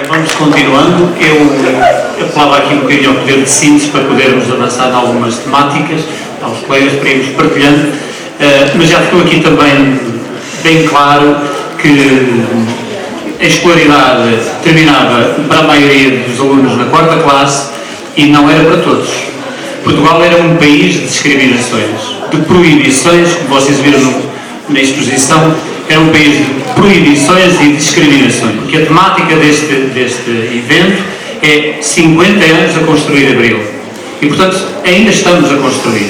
Vamos continuando. Eu falava aqui um bocadinho ao poder de síntese para podermos avançar em algumas temáticas, aos colegas para irmos partilhando, mas já ficou aqui também bem claro que a escolaridade terminava para a maioria dos alunos na 4ª classe e não era para todos. Portugal era um país de discriminações, de proibições, como vocês viram na exposição, era um país de proibições e discriminações, porque a temática deste evento é 50 anos a construir Abril. E, portanto, ainda estamos a construir.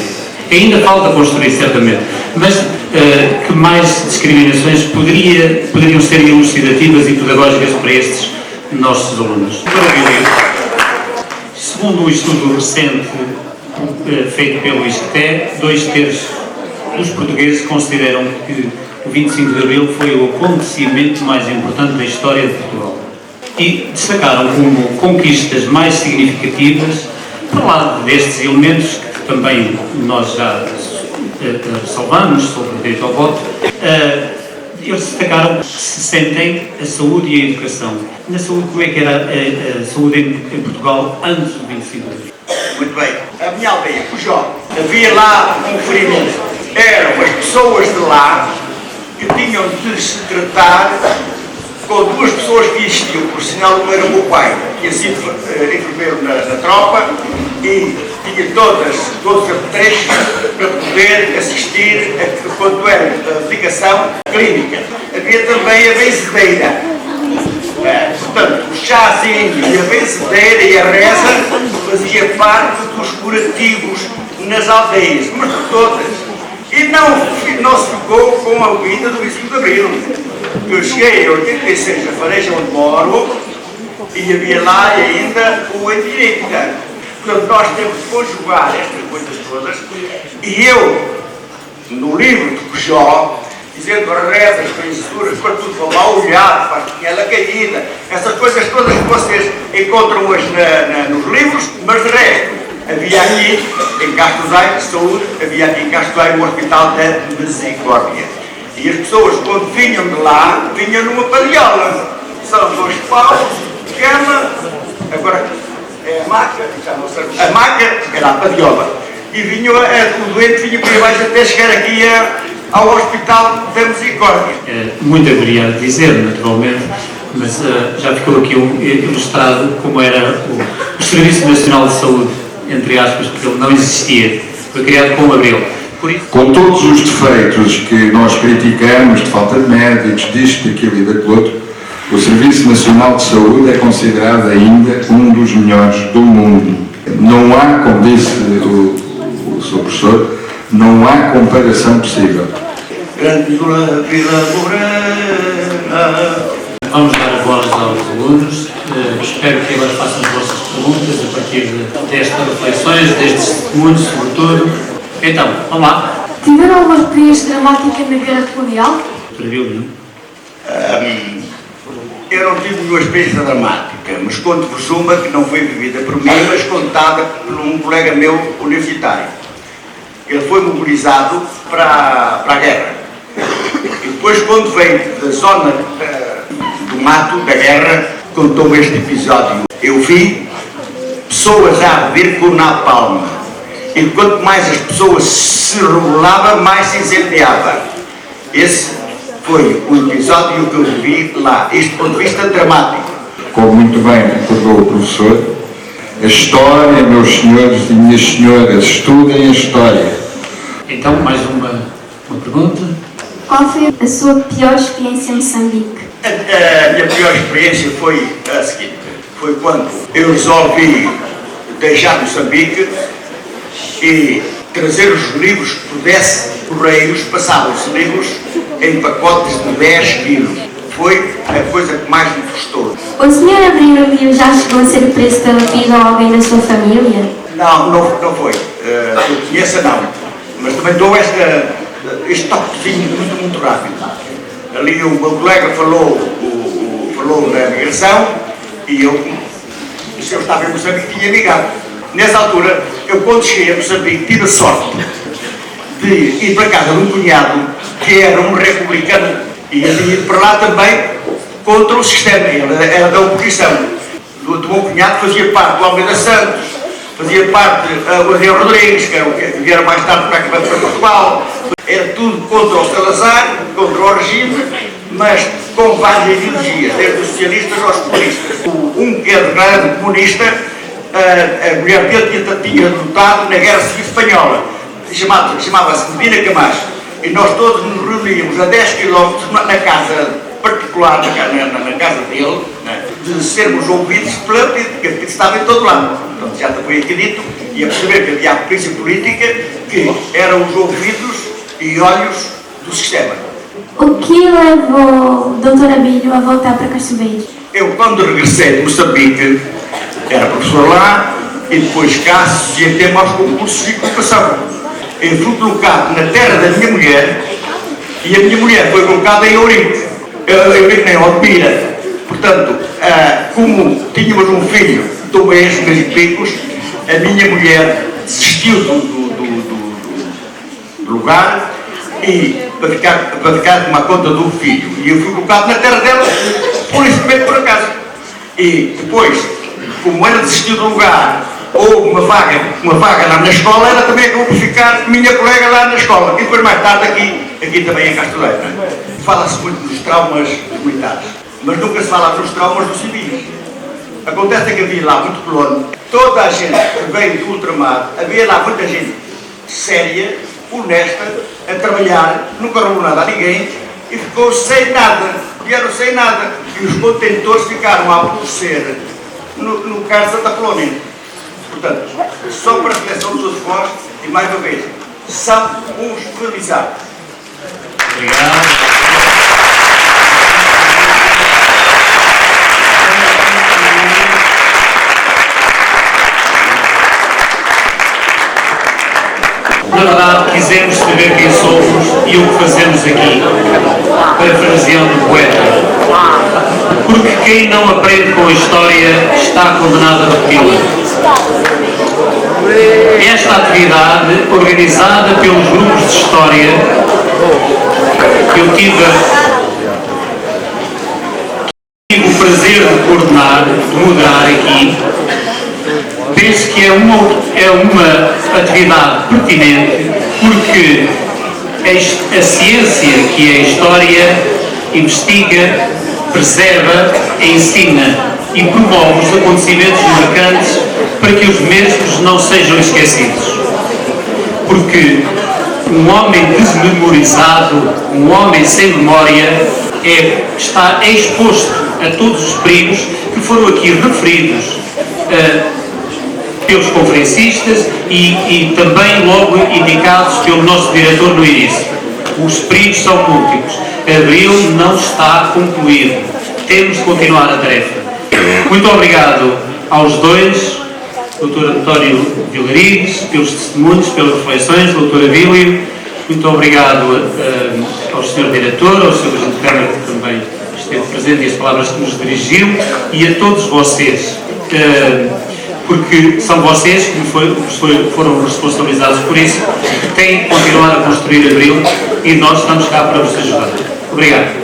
Ainda falta construir, certamente. Mas que mais discriminações poderiam ser elucidativas e pedagógicas para estes nossos alunos? Segundo um estudo recente feito pelo ISCTE, 2/3 dos portugueses consideram que o 25 de Abril foi o acontecimento mais importante da história de Portugal. E destacaram como conquistas mais significativas, para lá destes elementos que também nós já salvamos sobre o direito ao voto, eles destacaram que se sentem a saúde e a educação. Na saúde, como é que era a saúde em Portugal antes do 25 de Abril? Muito bem. A minha aldeia, Pujol, havia lá um ferimento. Eram as pessoas de lá que tinham de se tratar com 2 pessoas que existiam. Por sinal, um era o meu pai, que tinha sido enfermeiro na tropa e tinha todos os apetrechos para poder assistir quando era a medicação clínica. Havia também a benzedeira. Portanto, o chazinho e a benzedeira e a reza fazia parte dos curativos nas aldeias, mas de todas. E não se ficou com a vida do 25 de Abril. Eu cheguei em 86 a Fareja, onde moro, e havia lá ainda o Andireita. Portanto, nós temos de conjugar estas coisas todas. E eu, no livro de Pujol, dizendo as rezas, as benzeduras, para tudo para lá olhar, para a pinhela caída, essas coisas todas que vocês encontram hoje nos livros, mas de resto, havia aqui em Castrodai, saúde, havia aqui em Castrodai um hospital de misericórdia. E as pessoas, quando vinham de lá, vinham numa padriola. São 2 paus, cama, agora é a maca, a maca era a padriola. E vinham, o doente vinha por aí baixo até chegar aqui ao Hospital da Misericórdia. Muito haveria a dizer, naturalmente, mas já ficou aqui ilustrado como era o Serviço Nacional de Saúde, entre aspas, porque ele não existia, foi criado com o Abril. Com todos os defeitos que nós criticamos, de falta de médicos, disto, daquilo e daquilo outro, o Serviço Nacional de Saúde é considerado ainda um dos melhores do mundo. Não há, como disse o Sr. Professor, não há comparação possível. Grande Vila Morena. Vamos dar a voz aos alunos. Espero que agora façam as vossas perguntas a partir destas reflexões, destes testemunhos, sobretudo. Então, vamos lá. Tiveram alguma experiência dramática na Guerra Colonial? Eu não tive nenhuma experiência dramática, mas conto-vos uma que não foi vivida por mim, mas contada por um colega meu universitário. Ele foi mobilizado para a guerra. E depois, quando veio da zona do mato, da guerra, contou este episódio. Eu vi pessoas a arder com napalm. E quanto mais as pessoas se rebelavam, mais se incendiava. Esse foi o episódio que eu vi lá, este ponto de vista dramático. Como muito bem recordou o professor, a história, meus senhores e minhas senhoras, estudem a história. Então, mais uma pergunta. Qual foi a sua pior experiência em Moçambique? A minha pior experiência foi a seguinte. Foi quando eu resolvi deixar Moçambique e trazer os livros que pudesse, correios, passavam-se livros em pacotes de 10 quilos. Foi a coisa que mais me custou. O Sr. Abril já chegou a ser preso pela vida ou alguém da sua família? Não foi. Eu conheço não. Mas também dou este toquezinho muito rápido. Ali o meu colega falou da migração e eu, se eu estava em Moçambique, tinha ligado. Nessa altura, eu quando cheguei a Moçambique tive a sorte de ir para casa de um cunhado que era um republicano e eu tinha ido para lá também contra o sistema, ele era da oposição. Do meu cunhado fazia parte do Almeida Santos, fazia parte do Adriano Rodrigues, que era o que vieram mais tarde para Portugal. Era tudo contra o Salazar, contra o regime, mas com várias ideologias, desde os socialistas aos comunistas. Um que é declarado comunista, a mulher dele tinha lutado na Guerra Civil Espanhola, chamava-se Medina Camacho, e nós todos nos reuníamos a 10 km na casa particular, na casa dele, né, de sermos ouvidos pela política, que estava em todo lado. Portanto, já foi aqui dito, e a perceber que havia a polícia política, que eram os ouvidos e olhos do sistema. O que levou o Dr. Abílio a voltar para Castro Verde? Eu, quando regressei de Moçambique, era professor lá, e depois cá se sujeitei aos concursos de educação. Eu fui colocado na terra da minha mulher, e a minha mulher foi colocada em Ourique. Ourique nem Odmira. Portanto, como tínhamos um filho de 1 mês e picos, a minha mulher desistiu do lugar e para ficar com a conta do filho. E eu fui colocado na terra dela, por acaso. E depois, como ela desistiu do lugar, houve uma vaga lá na escola, ela também acabou por ficar minha colega lá na escola. E depois mais tarde aqui também em Castro Daire. Fala-se muito dos traumas militares, mas nunca se fala dos traumas dos civis. Acontece que havia lá muito colono, toda a gente que veio do ultramar, havia lá muita gente séria, honesta, a trabalhar, nunca roubou nada a ninguém e ficou sem nada, vieram sem nada. E os contentores ficaram a apodrecer no cais de Santa Polónia. Portanto, só para a reflexão dos outros vós, e mais uma vez, são uns realizados. Obrigado. Na verdade, quisemos saber quem somos e o que fazemos aqui, parafraseando o poeta. Porque quem não aprende com a história está condenado a repeti-la. Esta atividade, organizada pelos grupos de história, que eu tive o prazer de coordenar, de moderar aqui, penso que é uma atividade pertinente, porque a ciência, que é a história, investiga, preserva, ensina e promove os acontecimentos marcantes para que os mesmos não sejam esquecidos. Porque um homem desmemorizado, um homem sem memória, está exposto a todos os perigos que foram aqui referidos pelos conferencistas e também logo indicados pelo nosso diretor no início. Os perigos são múltiplos. Abril não está concluído. Temos de continuar a tarefa. Muito obrigado aos dois, Dr. António Vilarigues, pelos testemunhos, pelas reflexões, Dr. Abílio. Muito obrigado ao Sr. Diretor, ao Sr. Presidente de Câmara, que também esteve presente e as palavras que nos dirigiu, e a todos vocês. Porque são vocês que foram responsabilizados por isso, que têm que continuar a construir Abril, e nós estamos cá para vos ajudar. Obrigado.